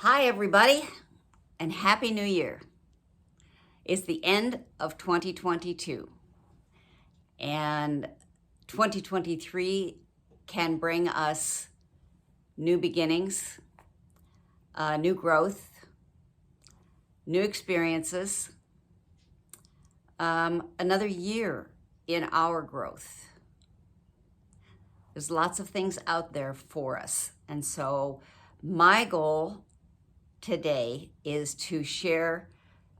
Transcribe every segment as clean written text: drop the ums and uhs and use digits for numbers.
Hi, everybody, and Happy New Year. It's the end of 2022, and 2023 can bring us new beginnings, new growth, new experiences, another year in our growth. There's lots of things out there for us, and so my goal today is to share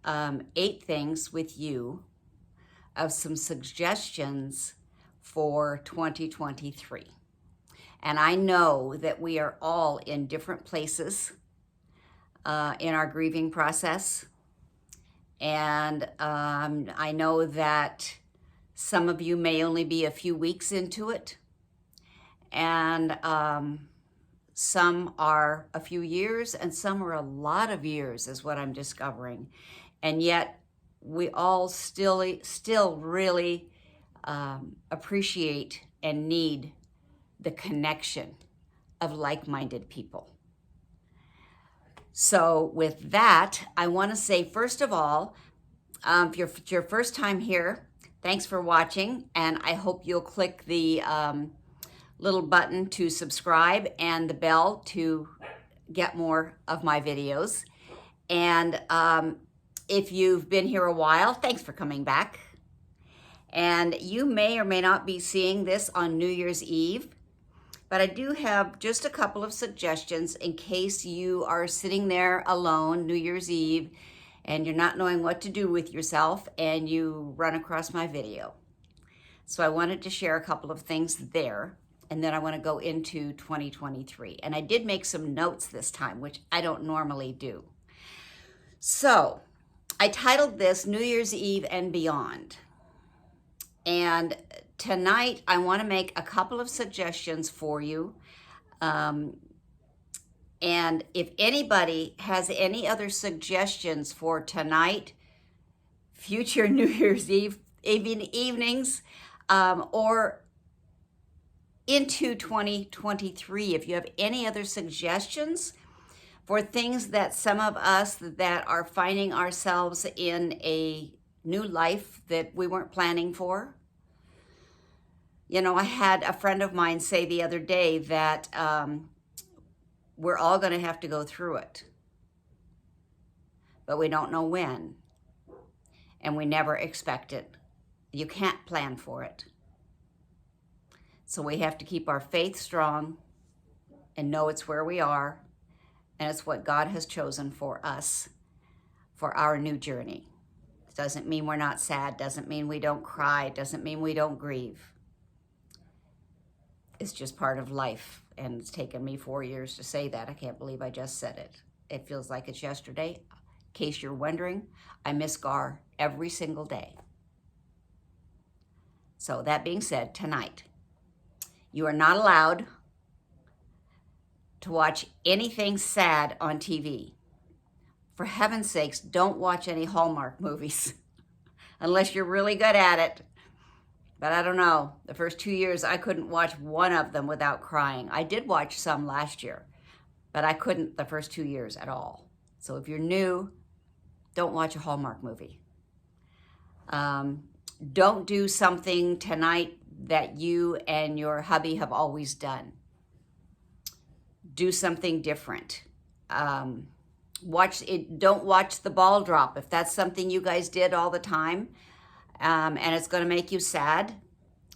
8 things with you of some suggestions for 2023. And I know that we are all in different places in our grieving process. And I know that some of you may only be a few weeks into it. And some are a few years and some are a lot of years is what I'm discovering. And yet we all still really appreciate and need the connection of like-minded people. So with that, I want to say, first of all, if you're your first time here, thanks for watching. And I hope you'll click the little button to subscribe and the bell to get more of my videos. And if you've been here a while, thanks for coming back. And you may or may not be seeing this on New Year's Eve, but I do have just a couple of suggestions in case you are sitting there alone New Year's Eve and you're not knowing what to do with yourself and you run across my video. So I wanted to share a couple of things there. And then I want to go into 2023. And I did make some notes this time, which I don't normally do. So I titled this New Year's Eve and Beyond. And tonight I want to make a couple of suggestions for you. And if anybody has any other suggestions for tonight, future New Year's Eve evenings, or into 2023, if you have any other suggestions for things that some of us that are finding ourselves in a new life that we weren't planning for. You know, I had a friend of mine say the other day that we're all going to have to go through it, but we don't know when, and we never expect it. You can't plan for it. So we have to keep our faith strong and know it's where we are and it's what God has chosen for us for our new journey. It doesn't mean we're not sad, doesn't mean we don't cry, doesn't mean we don't grieve. It's just part of life, and it's taken me 4 years to say that. I can't believe I just said it. It feels like it's yesterday. In case you're wondering, I miss Gar every single day. So that being said, tonight, you are not allowed to watch anything sad on TV. For heaven's sakes, don't watch any Hallmark movies unless you're really good at it. But I don't know. The first 2 years, I couldn't watch one of them without crying. I did watch some last year, but I couldn't the first 2 years at all. So if you're new, don't watch a Hallmark movie. Don't do something tonight that you and your hubby have always done. Do something different. Don't watch the ball drop. If that's something you guys did all the time, and it's going to make you sad,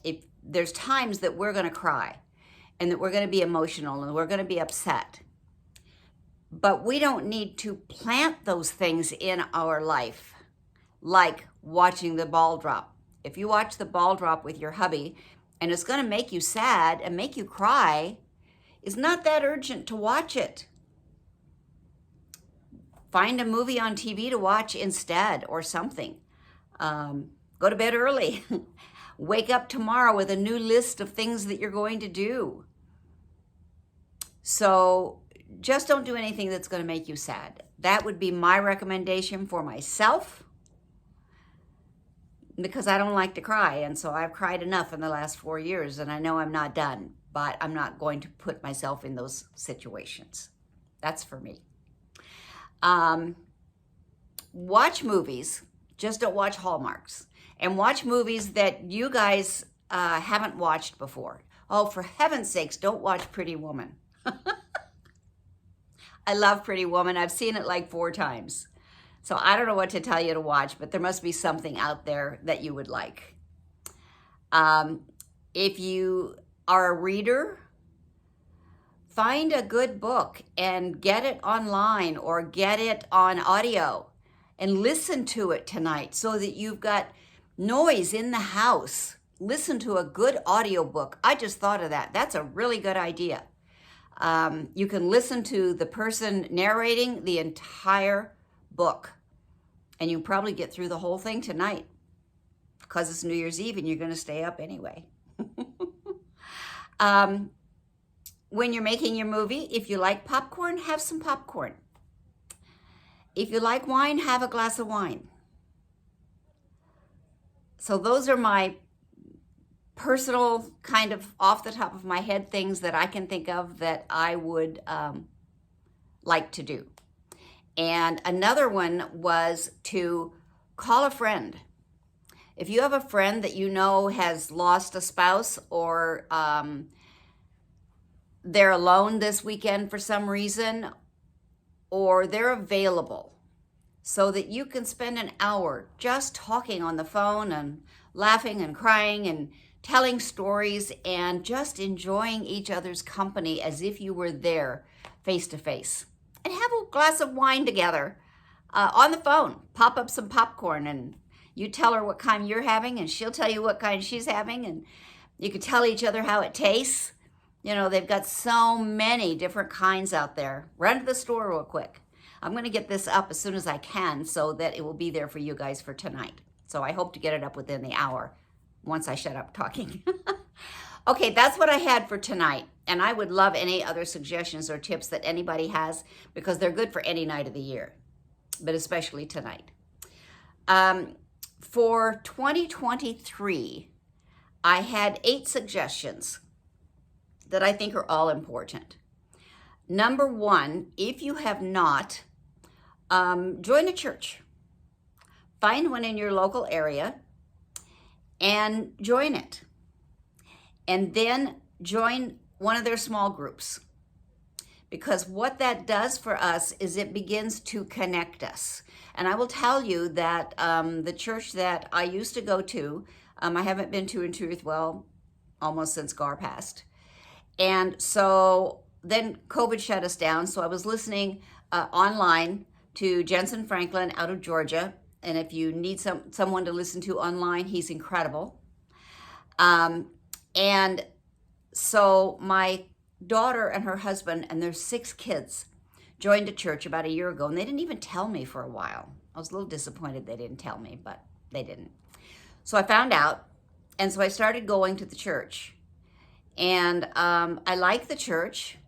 if there's times that we're going to cry and that we're going to be emotional and we're going to be upset. But we don't need to plant those things in our life, like watching the ball drop. If you watch the ball drop with your hubby and it's going to make you sad and make you cry, it's not that urgent to watch it. Find a movie on TV to watch instead or something. Go to bed early. Wake up tomorrow with a new list of things that you're going to do. So just don't do anything that's going to make you sad. That would be my recommendation for myself, because I don't like to cry. And so I've cried enough in the last 4 years, and I know I'm not done, but I'm not going to put myself in those situations. That's for me. Um, watch movies, just don't watch Hallmarks. And watch movies that you guys haven't watched before. Oh, for heaven's sakes, don't watch Pretty Woman. I love Pretty Woman. I've seen it like 4 times. So I don't know what to tell you to watch, but there must be something out there that you would like. If you are a reader, find a good book and get it online or get it on audio and listen to it tonight so that you've got noise in the house. Listen to a good audiobook. I just thought of that. That's a really good idea. You can listen to the person narrating the entire book, and you probably get through the whole thing tonight because it's New Year's Eve and you're going to stay up anyway. When you're making your movie, if you like popcorn, have some popcorn. If you like wine, have a glass of wine. So those are my personal kind of off the top of my head things that I can think of that I would like to do. And another one was to call a friend. If you have a friend that you know has lost a spouse or they're alone this weekend for some reason, or they're available so that you can spend an hour just talking on the phone and laughing and crying and telling stories and just enjoying each other's company as if you were there face to face. And have a glass of wine together on the phone. Pop up some popcorn and you tell her what kind you're having and she'll tell you what kind she's having, and you can tell each other how it tastes. You know, they've got so many different kinds out there. Run to the store real quick. I'm going to get this up as soon as I can so that it will be there for you guys for tonight. So I hope to get it up within the hour once I shut up talking. Okay, that's what I had for tonight. And I would love any other suggestions or tips that anybody has because they're good for any night of the year, but especially tonight. For 2023, I had 8 suggestions that I think are all important. Number 1, if you have not, join a church. Find one in your local area and join it. And then join one of their small groups. Because what that does for us is it begins to connect us. And I will tell you that the church that I used to go to, I haven't been to in truth, well, almost since Gar passed. And so then COVID shut us down. So I was listening online to Jensen Franklin out of Georgia. And if you need someone to listen to online, he's incredible. And so my daughter and her husband and their 6 kids joined a church about a year ago. And they didn't even tell me for a while. I was a little disappointed they didn't tell me, but they didn't. So I found out. And so I started going to the church. And I like the church.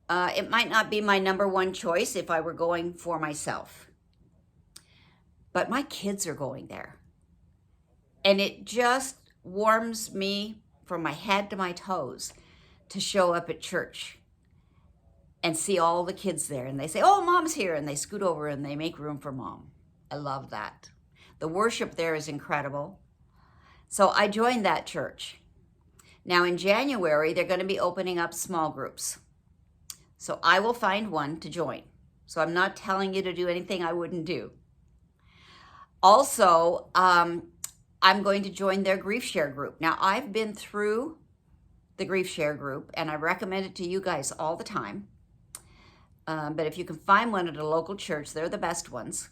It might not be my number 1 choice if I were going for myself. But my kids are going there. And it just warms me from my head to my toes to show up at church and see all the kids there. And they say, oh, Mom's here. And they scoot over and they make room for Mom. I love that. The worship there is incredible. So I joined that church. Now in January, they're going to be opening up small groups. So I will find one to join. So I'm not telling you to do anything I wouldn't do. Also, I'm going to join their Grief Share group. Now I've been through the Grief Share group and I recommend it to you guys all the time. But if you can find one at a local church, they're the best ones.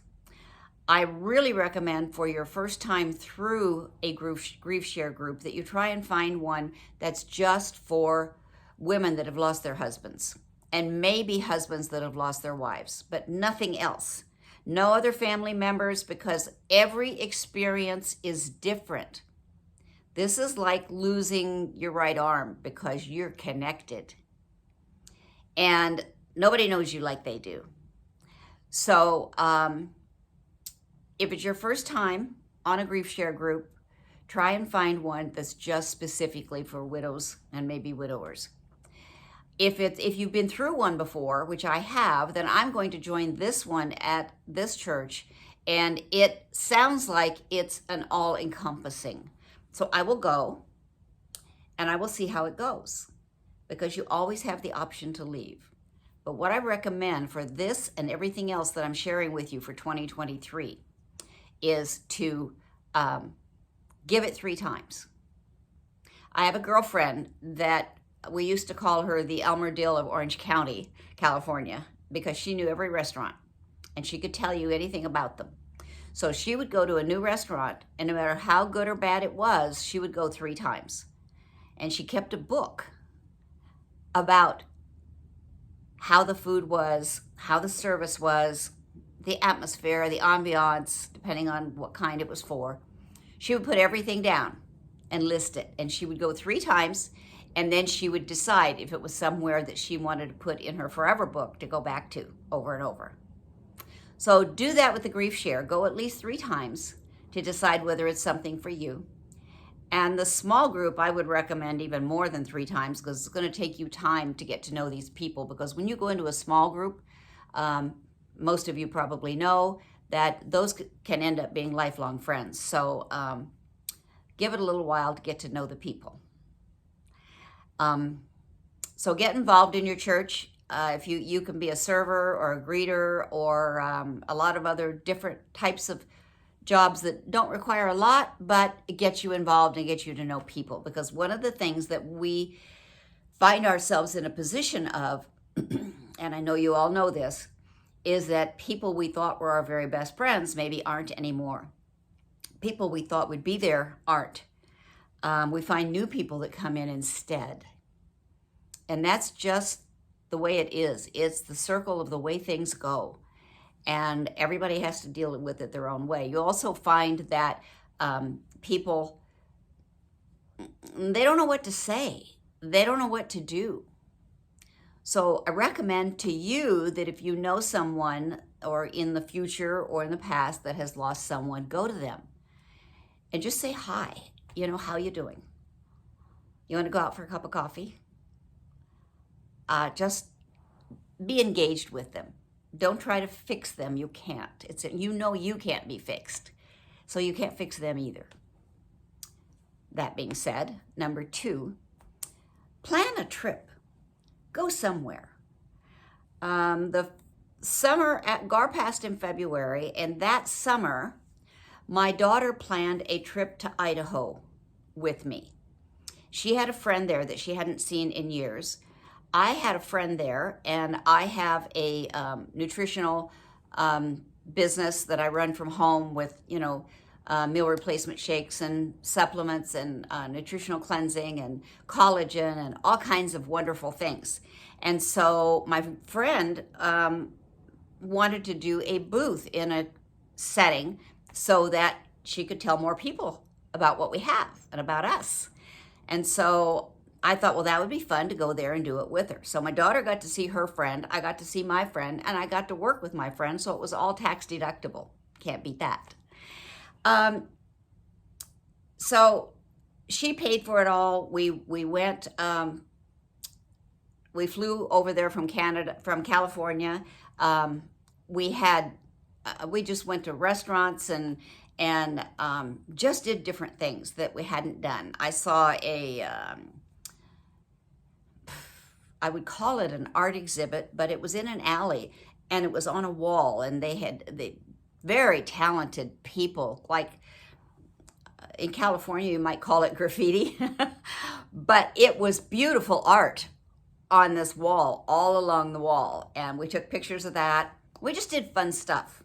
I really recommend for your first time through a grief share group that you try and find one that's just for women that have lost their husbands and maybe husbands that have lost their wives, but nothing else. No other family members, because every experience is different. This is like losing your right arm because you're connected and nobody knows you like they do. So, if it's your first time on a grief share group, try and find one that's just specifically for widows and maybe widowers. if you've been through one before, which I have, then I'm going to join this one at this church, and it sounds like it's an all-encompassing. So I will go, and I will see how it goes, because you always have the option to leave. But what I recommend for this and everything else that I'm sharing with you for 2023 is to give it 3 times. I have a girlfriend that we used to call her the Elmer Dill of Orange County, California, because she knew every restaurant and she could tell you anything about them. So she would go to a new restaurant, and no matter how good or bad it was, she would go 3 times. And she kept a book about how the food was, how the service was, the atmosphere, the ambiance, depending on what kind it was for. She would put everything down and list it, and she would go 3 times, and then she would decide if it was somewhere that she wanted to put in her forever book to go back to over and over. So do that with the Grief Share. Go at least 3 times to decide whether it's something for you. And the small group, I would recommend even more than 3 times, because it's going to take you time to get to know these people. Because when you go into a small group, most of you probably know that those can end up being lifelong friends. So give it a little while to get to know the people. So get involved in your church. If you can be a server or a greeter or a lot of other different types of jobs that don't require a lot, but it gets you involved and gets you to know people. Because one of the things that we find ourselves in a position of, and I know you all know this, is that people we thought were our very best friends maybe aren't anymore. People we thought would be there aren't. We find new people that come in instead. And that's just the way it is. It's the circle of the way things go. And everybody has to deal with it their own way. You also find that people, they don't know what to say. They don't know what to do. So I recommend to you that if you know someone or in the future or in the past that has lost someone, go to them and just say hi. You know, how you doing? You want to go out for a cup of coffee? Just be engaged with them. Don't try to fix them. You can't. You know you can't be fixed. So you can't fix them either. That being said, number 2, plan a trip. Go somewhere. The summer at GAR passed in February, and that summer, my daughter planned a trip to Idaho with me. She had a friend there that she hadn't seen in years. I had a friend there, and I have a nutritional business that I run from home with, meal replacement shakes and supplements and nutritional cleansing and collagen and all kinds of wonderful things. And so my friend wanted to do a booth in a setting so that she could tell more people about what we have and about us. And so I thought, well, that would be fun to go there and do it with her. So my daughter got to see her friend, I got to see my friend, and I got to work with my friend, so it was all tax deductible. Can't beat that. So she paid for it all. We went, we flew over there from California. We just went to restaurants and just did different things that we hadn't done. I saw I would call it an art exhibit, but it was in an alley and it was on a wall, and they had the very talented people, like in California, you might call it graffiti, but it was beautiful art on this wall, all along the wall. And we took pictures of that. We just did fun stuff.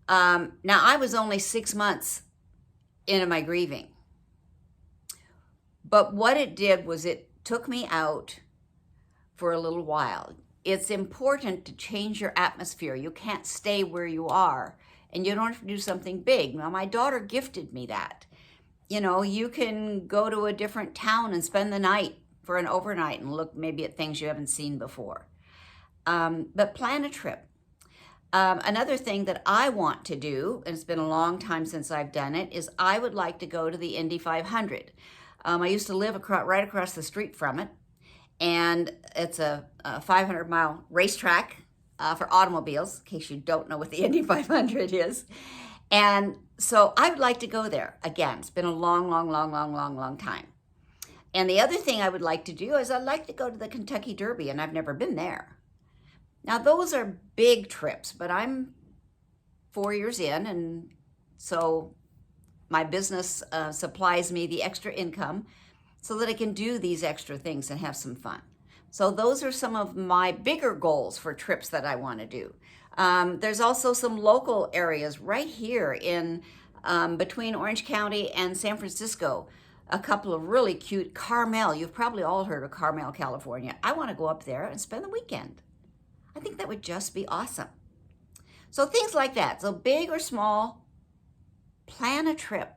Now, I was only 6 months into my grieving, but what it did was it took me out for a little while. It's important to change your atmosphere. You can't stay where you are, and you don't have to do something big. Now, my daughter gifted me that. You can go to a different town and spend the night for an overnight and look maybe at things you haven't seen before. But plan a trip. Another thing that I want to do, and it's been a long time since I've done it, is I would like to go to the Indy 500. I used to live right across the street from it, and it's a 500-mile racetrack for automobiles, in case you don't know what the Indy 500 is. And so I would like to go there again. It's been a long, long, long, long, long, long time. And the other thing I would like to do is I'd like to go to the Kentucky Derby, and I've never been there. Now, those are big trips, but I'm 4 years in, and so my business supplies me the extra income so that I can do these extra things and have some fun. So those are some of my bigger goals for trips that I want to do. There's also some local areas right here in between Orange County and San Francisco. A couple of really cute, Carmel. You've probably all heard of Carmel, California. I want to go up there and spend the weekend. I think that would just be awesome. So things like that. So big or small, plan a trip.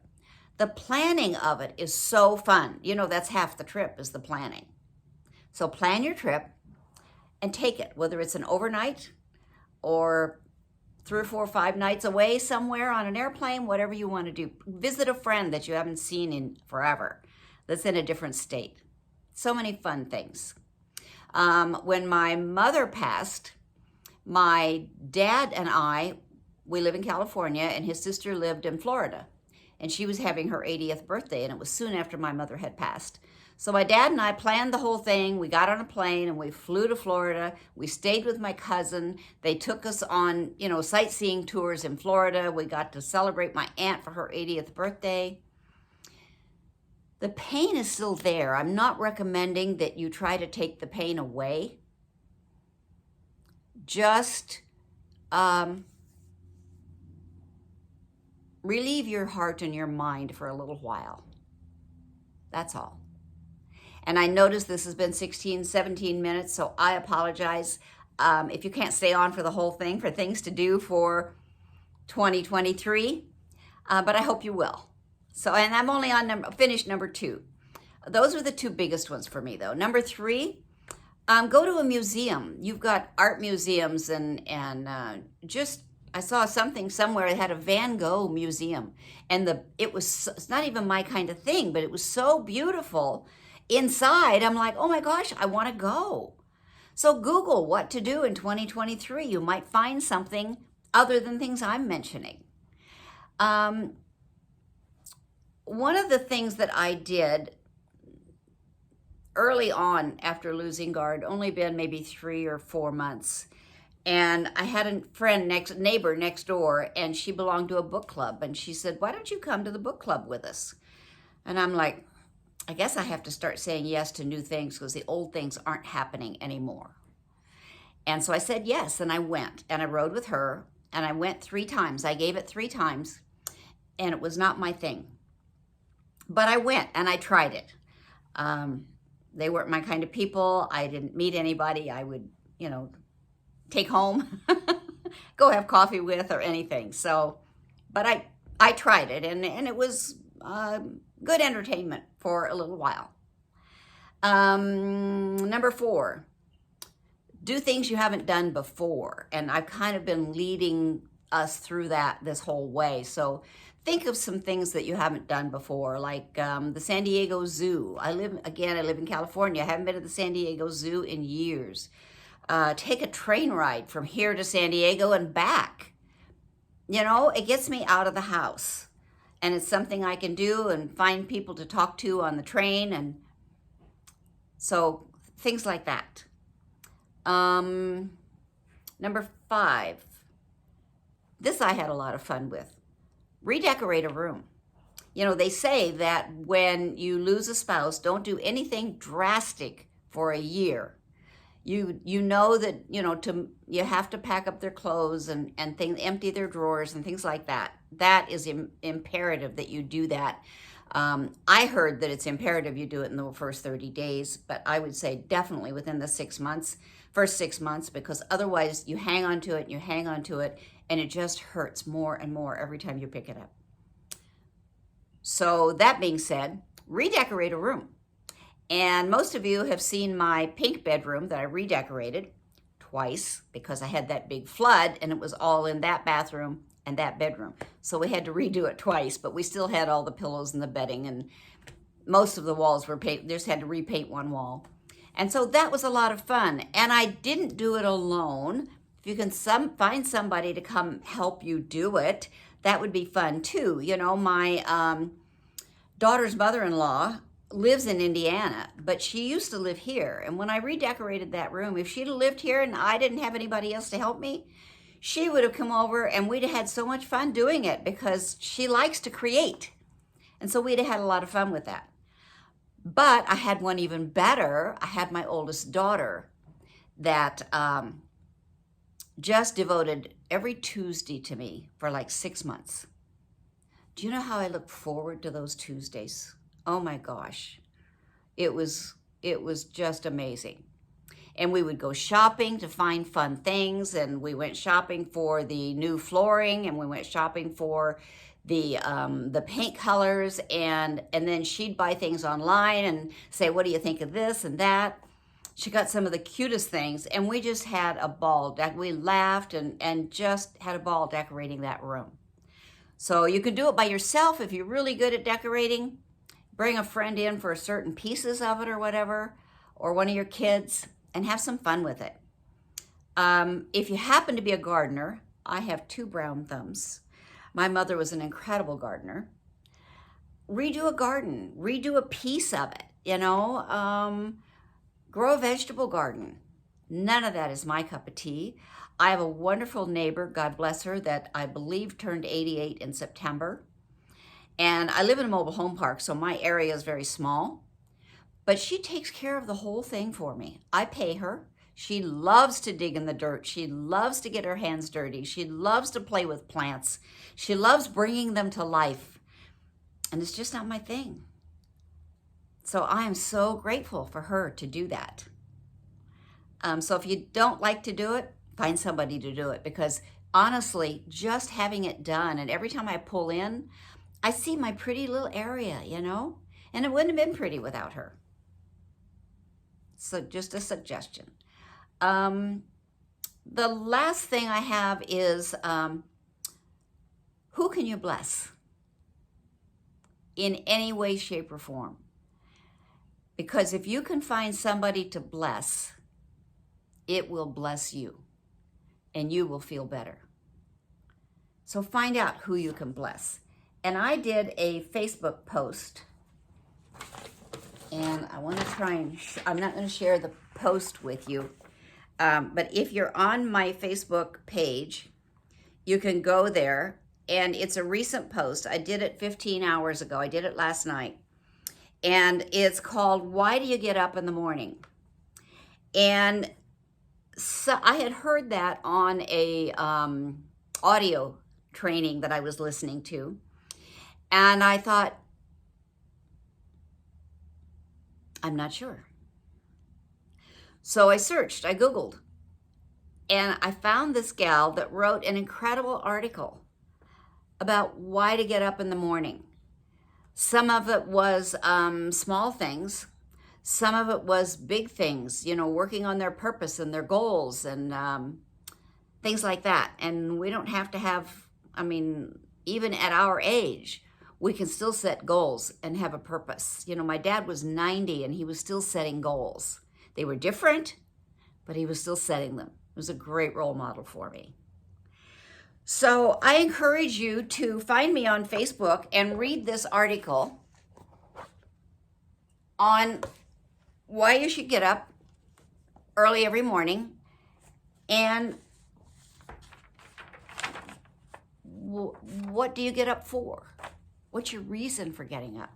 The planning of it is so fun. You know, that's half the trip is the planning. So plan your trip and take it, whether it's an overnight or 3 or 4 or 5 nights away somewhere on an airplane, whatever you want to do. Visit a friend that you haven't seen in forever that's in a different state. So many fun things. When my mother passed, my dad and we live in California, and his sister lived in Florida. And she was having her 80th birthday, and it was soon after my mother had passed. So my dad and I planned the whole thing. We got on a plane and we flew to Florida. We stayed with my cousin. They took us on, sightseeing tours in Florida. We got to celebrate my aunt for her 80th birthday. The pain is still there. I'm not recommending that you try to take the pain away. Just relieve your heart and your mind for a little while. That's all. And I noticed this has been 16, 17 minutes, so I apologize if you can't stay on for the whole thing, for things to do for 2023, but I hope you will. So, and I'm only on finished number 2. Those are the 2 biggest ones for me, though. Number 3, go to a museum. You've got art museums and I saw something somewhere that had a Van Gogh museum, and it's not even my kind of thing, but it was so beautiful. Inside, I'm like, oh my gosh, I want to go. So Google what to do in 2023. You might find something other than things I'm mentioning. One of the things that I did early on after losing Gard, only been maybe 3 or 4 months, and I had a neighbor next door, and she belonged to a book club, and she said, why don't you come to the book club with us? And I'm like, I guess I have to start saying yes to new things because the old things aren't happening anymore. And so I said yes, and I went, and I rode with her, and I went 3 times. I gave it 3 times, and it was not my thing. But I went, and I tried it. They weren't my kind of people. I didn't meet anybody I would, take home, go have coffee with or anything. So, but I tried it, and it was good entertainment for a little while. Number 4, do things you haven't done before. And I've kind of been leading us through this whole way. So think of some things that you haven't done before, like the San Diego Zoo. I live in California. I haven't been to the San Diego Zoo in years. Take a train ride from here to San Diego and back. It gets me out of the house. And it's something I can do and find people to talk to on the train. And so things like that. Number 5. This I had a lot of fun with. Redecorate a room. They say that when you lose a spouse, don't do anything drastic for a year. You know that, you have to pack up their clothes and empty their drawers and things like that. That is imperative that you do that. I heard that it's imperative you do it in the first 30 days, but I would say definitely within the first 6 months, because otherwise you hang on to it, and it just hurts more and more every time you pick it up. So that being said, redecorate a room. And most of you have seen my pink bedroom that I redecorated twice because I had that big flood, and it was all in that bathroom and that bedroom. So we had to redo it twice, but we still had all the pillows and the bedding, and most of the walls were painted. Just had to repaint one wall. And so that was a lot of fun. And I didn't do it alone. If you can find somebody to come help you do it, that would be fun too. You know, my daughter's mother-in-law lives in Indiana, but she used to live here. And when I redecorated that room, if she'd have lived here and I didn't have anybody else to help me, she would have come over and we'd have had so much fun doing it because she likes to create. And so we'd have had a lot of fun with that. But I had one even better. I had my oldest daughter that just devoted every Tuesday to me for like 6 months. Do you know how I look forward to those Tuesdays? Oh my gosh. It was just amazing. And we would go shopping to find fun things, and we went shopping for the new flooring, and we went shopping for the paint colors, and then she'd buy things online and say, what do you think of this and that? She got some of the cutest things, and we just had a ball. We laughed and just had a ball decorating that room. So you can do it by yourself if you're really good at decorating. Bring a friend in for certain pieces of it or whatever, or one of your kids, and have some fun with it. If you happen to be a gardener, I have 2 brown thumbs. My mother was an incredible gardener. Redo a garden, redo a piece of it, you know, grow a vegetable garden. None of that is my cup of tea. I have a wonderful neighbor, God bless her, that I believe turned 88 in September. And I live in a mobile home park, so my area is very small. But she takes care of the whole thing for me. I pay her. She loves to dig in the dirt. She loves to get her hands dirty. She loves to play with plants. She loves bringing them to life. And it's just not my thing. So I am so grateful for her to do that. So if you don't like to do it, find somebody to do it. Because honestly, just having it done, and every time I pull in, I see my pretty little area, you know? And it wouldn't have been pretty without her. So just a suggestion. The last thing I have is, who can you bless in any way, shape, or form? Because if you can find somebody to bless, it will bless you, and you will feel better. So find out who you can bless. And I did a Facebook post, and I want to try and, I'm not going to share the post with you, but if you're on my Facebook page, you can go there, and it's a recent post. I did it 15 hours ago. I did it last night, and it's called, Why Do You Get Up in the Morning? And so I had heard that on a audio training that I was listening to, and I thought, I'm not sure. So I searched, I Googled, and I found this gal that wrote an incredible article about why to get up in the morning. Some of it was small things. Some of it was big things, you know, working on their purpose and their goals and things like that. And we don't have to have, I mean, even at our age, we can still set goals and have a purpose. You know, my dad was 90 and he was still setting goals. They were different, but he was still setting them. It was a great role model for me. So I encourage you to find me on Facebook and read this article on why you should get up early every morning and what do you get up for? What's your reason for getting up?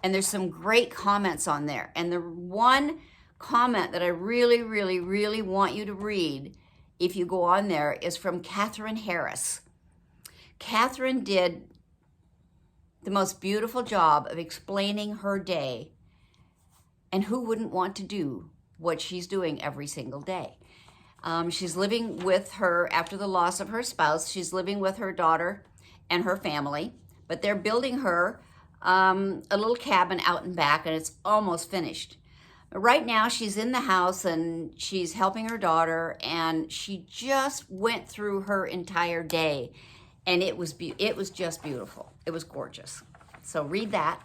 And there's some great comments on there. And the one comment that I really, really, really want you to read if you go on there is from Catherine Harris. Catherine did the most beautiful job of explaining her day, and who wouldn't want to do what she's doing every single day? She's living with her, after the loss of her spouse, she's living with her daughter and her family, but they're building her a little cabin out and back, and it's almost finished. Right now, she's in the house and she's helping her daughter, and she just went through her entire day, and it was just beautiful. It was gorgeous. So read that.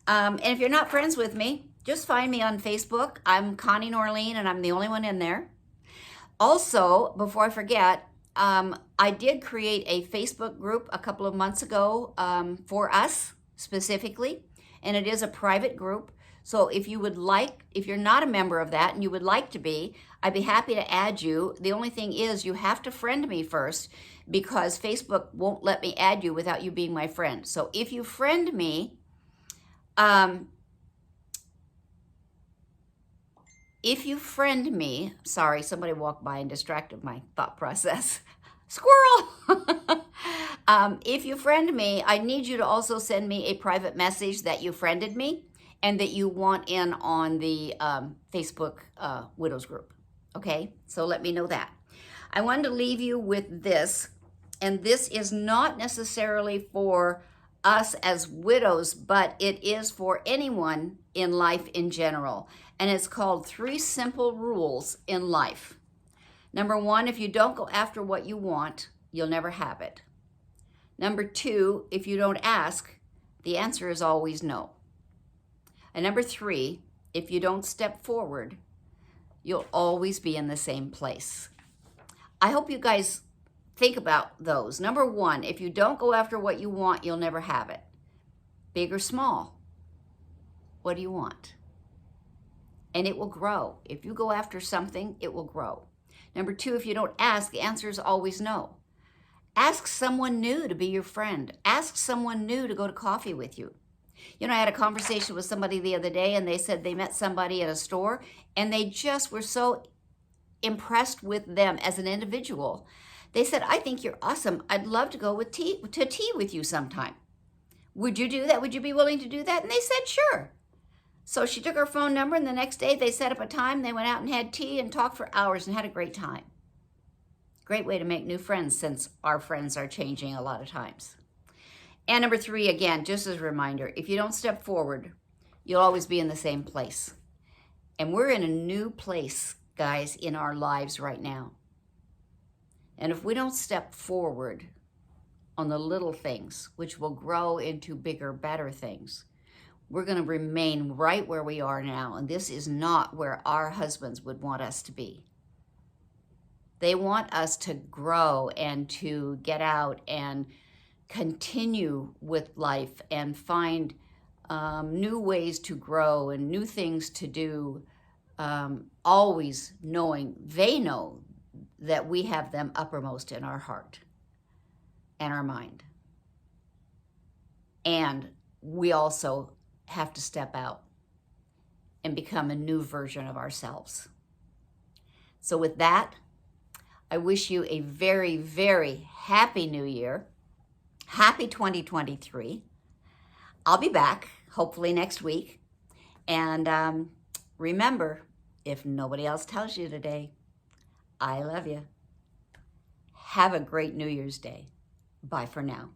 And if you're not friends with me, just find me on Facebook. I'm Connie Norleen, and I'm the only one in there. Also, before I forget, I did create a Facebook group a couple of months ago for us specifically, and it is a private group. So if you would like, if you're not a member of that and you would like to be, I'd be happy to add you. The only thing is you have to friend me first because Facebook won't let me add you without you being my friend. So if you friend me, sorry, somebody walked by and distracted my thought process. Squirrel! If you friend me, I need you to also send me a private message that you friended me and that you want in on the Facebook Widows group. Okay, so let me know that. I wanted to leave you with this, and this is not necessarily for us as widows, but it is for anyone in life in general. And it's called 3 Simple Rules in Life. Number 1, if you don't go after what you want, you'll never have it. Number 2, if you don't ask, the answer is always no. And number 3, if you don't step forward, you'll always be in the same place. I hope you guys think about those. Number 1, if you don't go after what you want, you'll never have it. Big or small, what do you want? And it will grow. If you go after something, it will grow. Number 2, if you don't ask, the answer is always no. Ask someone new to be your friend. Ask someone new to go to coffee with you. You know, I had a conversation with somebody the other day, and they said they met somebody at a store, and they just were so impressed with them as an individual. They said, I think you're awesome. I'd love to go to tea with you sometime. Would you do that? Would you be willing to do that? And they said, sure. So she took her phone number, and the next day they set up a time. They went out and had tea and talked for hours and had a great time. Great way to make new friends, since our friends are changing a lot of times. And number 3, again, just as a reminder, if you don't step forward, you'll always be in the same place. And we're in a new place, guys, in our lives right now. And if we don't step forward on the little things, which will grow into bigger, better things, we're going to remain right where we are now. And this is not where our husbands would want us to be. They want us to grow and to get out and continue with life and find new ways to grow and new things to do, always knowing they know that we have them uppermost in our heart and our mind. And we also have to step out and become a new version of ourselves. So with that, I wish you a very, very happy New Year. Happy 2023. I'll be back, hopefully next week. And remember, if nobody else tells you today, I love you. Have a great New Year's Day. Bye for now.